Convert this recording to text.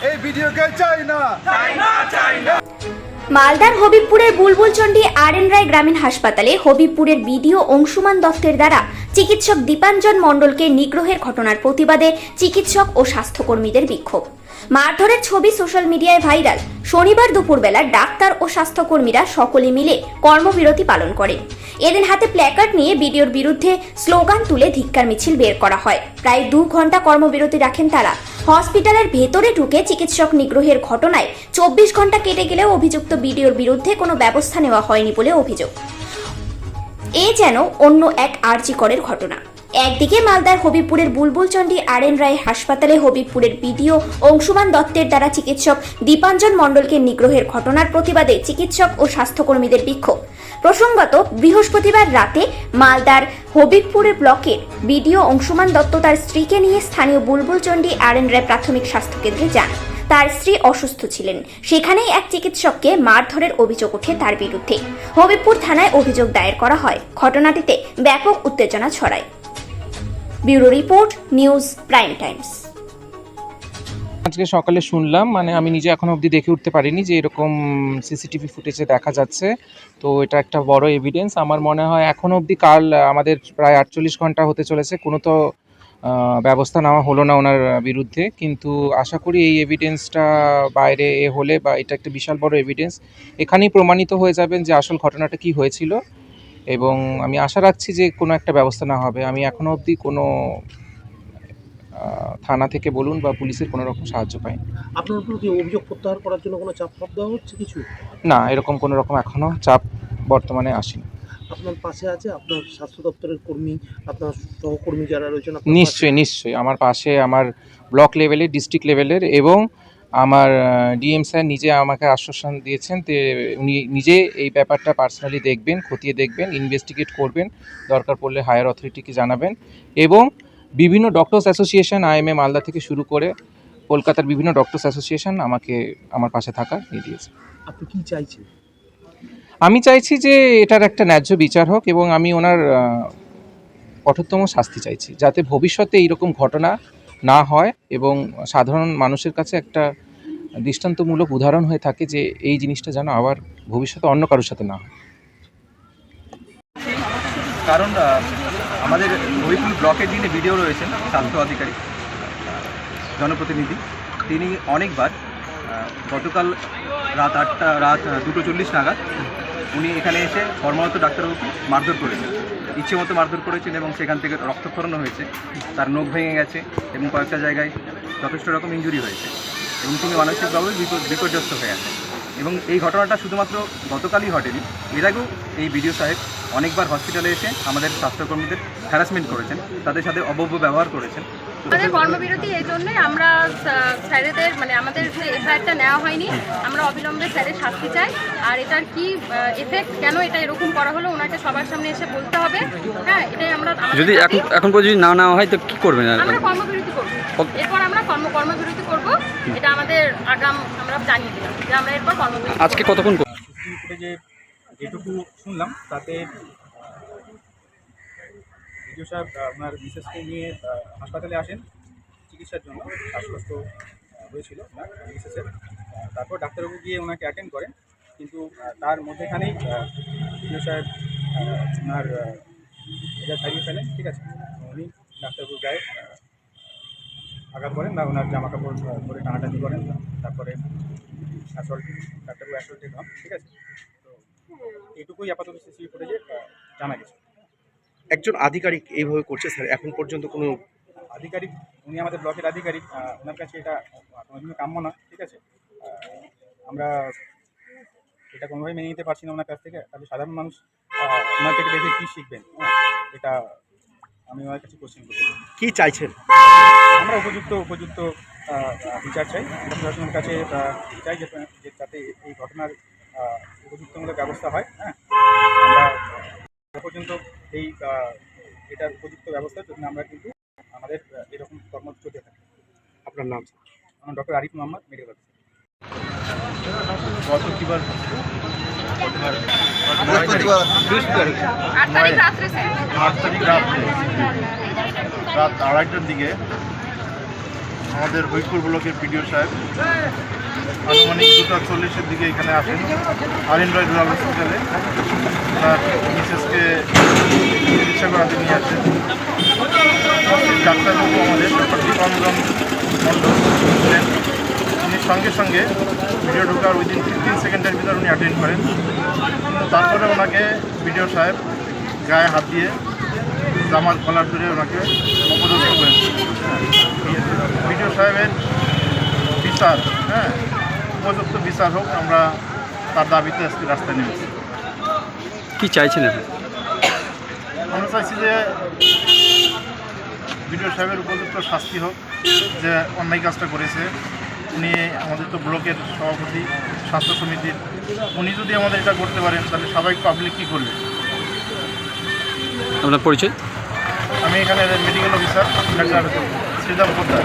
এই ভিডিওকে চাই না। মালদার হবিবপুরের বুলবুলচন্ডী আর.এন. রায় গ্রামীণ হাসপাতালে হবিবপুরের বিডিও অংশুমান দত্তের দ্বারা চিকিৎসক দীপাঞ্জন মণ্ডলকে নিগ্রহের ঘটনার প্রতিবাদে চিকিৎসক ও স্বাস্থ্যকর্মীদের বিক্ষোভ। মারধরের ছবি সোশ্যাল মিডিয়ায় ভাইরাল। শনিবার দুপুরবেলা ডাক্তার ও স্বাস্থ্যকর্মীরা সকলে মিলে কর্মবিরতি পালন করেন। এদিন হাতে প্ল্যাকার্ড নিয়ে বিডিওর বিরুদ্ধে স্লোগান তুলে ধিক্কার মিছিল বের করা হয়। প্রায় 2 ঘন্টা কর্মবিরতি রাখেন তারা। হসপিটালের ভেতরে ঢুকে চিকিৎসক নিগ্রহের ঘটনায় 24 ঘন্টা কেটে গেলেও অভিযুক্ত বিডিওর বিরুদ্ধে কোনো ব্যবস্থা নেওয়া হয়নি বলে অভিযোগ। এ যেন অন্য এক আরজিকরের ঘটনা। একদিকে মালদার হবিবপুরের বুলবুলচন্ডী আর.এন. রায় হাসপাতালে হবিবপুরের বিডিও অংশুমান দত্তের দ্বারা চিকিৎসক দীপাঞ্জন মণ্ডলকে নিগ্রহের ঘটনার প্রতিবাদে চিকিৎসক ও স্বাস্থ্যকর্মীদের বিক্ষোভ। প্রসঙ্গত বৃহস্পতিবার রাতে মালদার হবিবপুরের ব্লকের বিডিও অংশুমান দত্ত তার স্ত্রীকে নিয়ে স্থানীয় বুলবুলচন্ডী আর.এন. রায় প্রাথমিক স্বাস্থ্যকেন্দ্রে যান। তার স্ত্রী অসুস্থ ছিলেন। সেখানেই এক চিকিৎসককে মারধরের অভিযোগ ওঠে তার বিরুদ্ধে। হবিবপুর থানায় অভিযোগ দায়ের করা হয়। ঘটনাটিতে ব্যাপক উত্তেজনা ছড়ায়। Bureau report, news prime Times. আজকে সকালে শুনলাম, আমি নিজে এখনো অবধি দেখে উঠতে পারিনি যে এরকম সিসিটিভি ফুটেজে দেখা যাচ্ছে। তো এটা একটা বড় এভিডেন্স। আমার মনে হয় এখনো অবধি কাল আমাদের প্রায় 48 ঘন্টা হতে চলেছে, কোনো তো ব্যবস্থা নেওয়া হলো না ওনার বিরুদ্ধে। কিন্তু আশা করি এই এভিডেন্সটা বাইরে হলে বা এটা একটা বিশাল বড় এভিডেন্স, এখানেই প্রমাণিত হয়ে যাবেন যে আসল ঘটনাটা কি হয়েছিল। এবং আমি আশা রাখছি যে কোনো একটা ব্যবস্থা নেওয়া হবে। আমি এখনো অবধি কোনো থানা থেকে বলুন বা পুলিশের কোনো রকম সাহায্য পাইনি। আপনার উপর কি অভিযোগ প্রত্যাহার করার জন্য কোনো চাপ দেওয়া হচ্ছে কিছু? না, এরকম কোনো রকম এখনো চাপ বর্তমানে আসেনি। আপনার পাশে আছে আপনার স্বাস্থ্য দপ্তরের কর্মী, আপনার সহকর্মী যারা রয়েছেন? নিশ্চয়ই আমার পাশে আমার ব্লক লেভেলের, ডিস্ট্রিক্ট লেভেলের এবং আমার ডিএম স্যার নিজে আমাকে আশ্বাসন দিয়েছেন যে উনি নিজে এই ব্যাপারটা পার্সোনালি দেখবেন, খতিয়ে দেখবেন, ইনভেস্টিগেট করবেন, দরকার পড়লে হায়ার অথরিটিকে জানাবেন। এবং বিভিন্ন ডক্টরস অ্যাসোসিয়েশন, আইএমএ মালদা থেকে শুরু করে কলকাতার বিভিন্ন ডক্টরস অ্যাসোসিয়েশন আমাকে আমার পাশে থাকা নিয়ে দিয়েছে। আপনি কি চাইছেন? আমি চাইছি যে এটার একটা ন্যায্য বিচার হোক এবং আমি ওনার কঠোরতম শাস্তি চাইছি, যাতে ভবিষ্যতে এইরকম ঘটনা না হয় এবং সাধারণ মানুষের কাছে একটা দৃষ্টান্তমূলক উদাহরণ হয়ে থাকে যে এই জিনিসটা যেন আবার ভবিষ্যতে অন্য কারোর সাথে না হয়। কারণ আমাদের হবিবপুর ব্লকের যিনি বিডিও রয়েছেন, স্বাস্থ্য আধিকারিক জনপ্রতিনিধি, তিনি অনেকবার গতকাল রাত 2:40 নাগাদ উনি এখানে এসে কর্মরত ডাক্তারবাবুকে মারধর করেছেন, ইচ্ছে মতো মারধর করেছেন এবং সেখান থেকে রক্তক্ষরণ হয়েছে, তার নখ ভেঙে গেছে এবং কয়েকটা জায়গায় যথেষ্ট রকম ইনজুরি হয়েছে এবং তিনি মানসিকভাবে বিপর্যস্ত হয়ে আছেন। এবং এই ঘটনাটা শুধুমাত্র গতকালই ঘটেনি, এর আগেও এই বিডিও সাহেব অনেকবার হসপিটালে এসে আমাদের স্বাস্থ্যকর্মীদের হ্যারাসমেন্ট করেছেন, তাদের সাথে অবব্য ব্যবহার করেছেন। আমাদের কর্মবিরতি এই জন্যই আমরা স্যারেদের আমাদের যে এফআইআরটা নেওয়া হয়নি, আমরা অবিলম্বে স্যারের শাস্তি চাই। আর এটার কি এফেক্ট, কেন এটা এরকম করা হলো, ওনাকে সবার সামনে এসে বলতে হবে। হ্যাঁ, এটাই আমরা যদি এখন পর্যন্ত না নেওয়া হয় তো কি করবেন? আমরা কর্মবিরতি করবো, এরপর আমরা কর্মবিরতি করব। এটা আমাদের আগাম আমরা জানিয়ে দিলাম যে আমরা এরপর কর্মবিরতি। আজকে কতক্ষণ যেটুকু শুনলাম তাতে বিডিও সাহেব ওনার মিসেসকে নিয়ে হাসপাতালে আসেন চিকিৎসার জন্য, শ্বাসকষ্ট হয়েছিল মিসেসের। তারপর ডাক্তারবাবু গিয়ে ওনাকে অ্যাটেন্ড করেন, কিন্তু তার মধ্যেখানেই বিডিও সাহেব ওনার এটা ছাড়িয়ে ফেলেন। ঠিক আছে, উনি ডাক্তারবাবুর গায়ে আঘাত করেন বা ওনার জামা কাপড় ধরে টানাটানি করেন, তারপরে ডাক্তারবাবু অ্যাসল্টেড হন। ঠিক আছে, তো এটুকুই আপাতত সিসিটিভি ফুটেজে জানা গেছে। একজন আধিকারিক এইভাবে করছে স্যার, এখন পর্যন্ত কোনো আধিকারিক, উনি আমাদের ব্লকের আধিকারিক, ওনার কাছে এটা কোনোদিনও কাম্য না। ঠিক আছে, আমরা এটা কোনোভাবেই মেনে নিতে পারছি না ওনার কাছ থেকে। তাহলে সাধারণ মানুষ ওনার থেকে দেখে কী শিখবেন? এটা আমি ওনার কাছে কোশ্চেন করতে চাই। কী চাইছেন? আমরা উপযুক্ত বিচার চাই প্রশাসনের কাছে, চাই যাতে এই ঘটনার উপযুক্তমূলক ব্যবস্থা হয়। হ্যাঁ, আমরা পর্যন্ত এটার উপযুক্ত ব্যবস্থার জন্য আমরা কিন্তু আমাদের এরকম কর্মসূচি চলতে থাকি। আপনার নাম? আমার doctor Arif Mohammad, medical officer. রাত 2:30টার দিকে আমাদের হরিপুর ব্লকের পিডিও সাহেব আনুমানিক 2:40-এর দিকে এখানে আসেন আরএন রয় রুরাল হসপিটালে। তার মিসেসকে চিকিৎসা করাতে নিয়ে আসেন। ডাক্তারবাবু আমাদের ডক্টর দীপাঞ্জন মণ্ডল ছিলেন। উনি সঙ্গে সঙ্গে ভিডিও ঢোকার উইদিন 15 সেকেন্ডের ভিতর উনি অ্যাটেন্ড করেন। কিন্তু তারপরে ওনাকে ভিডিও সাহেব গায়ে হাত দিয়ে জামার কলার ধরে ওনাকে অপদস্থ করেছে। ভিডিও সাহেবের বিচার, উপযুক্ত বিচার হোক, আমরা তার দাবিতে আজকে রাস্তায় নেমেছি। কি চাইছেন আপনি? আমরা চাইছি যে ভিডিও সাহেবের উপযুক্ত শাস্তি হোক, যে অন্যায় কাজটা করেছে। উনি আমাদের তো ব্লকের সভাপতি স্বাস্থ্য সমিতির, উনি যদি আমাদের এটা করতে পারেন তাহলে স্বাভাবিক পাবলিক কী করবে? আপনার পরিচয়? আমি এখানে medical officer doctor Sriram Poddar.